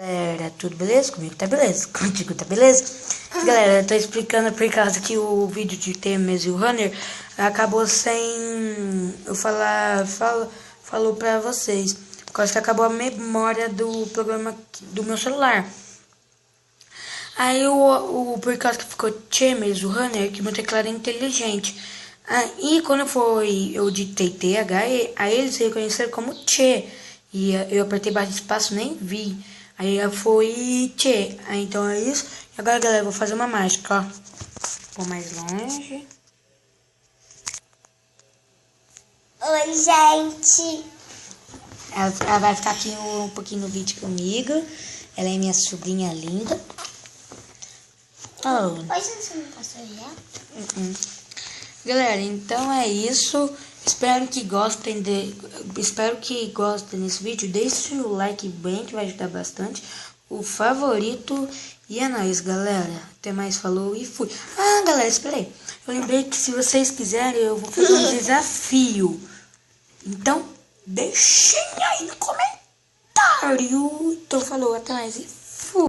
Galera, tudo beleza? Comigo tá beleza, contigo tá beleza? Galera, eu tô explicando por causa que o vídeo de Temes e o Runner acabou sem eu falou pra vocês, por causa que acabou a memória do programa do meu celular. Aí por causa que ficou Temes, o Runner, que meu teclado é inteligente. Aí quando eu digitei TH, aí eles reconheceram como Tchê. E eu apertei bastante espaço, nem vi. Aí foi Tchê. Aí então é isso. E agora, galera, eu vou fazer uma mágica, ó. Vou mais longe. Oi, gente. Ela vai ficar aqui um pouquinho no vídeo comigo. Ela é minha sobrinha linda. Oh. Oi, você não passou já? Galera, então é isso. Espero que gostem desse vídeo. Deixe o like bem, que vai ajudar bastante. O favorito. E é nóis, galera. Até mais, falou e fui. Galera, espera aí. Eu lembrei que se vocês quiserem, eu vou fazer um desafio. Então, deixem aí no comentário. Então, falou, até mais e fui.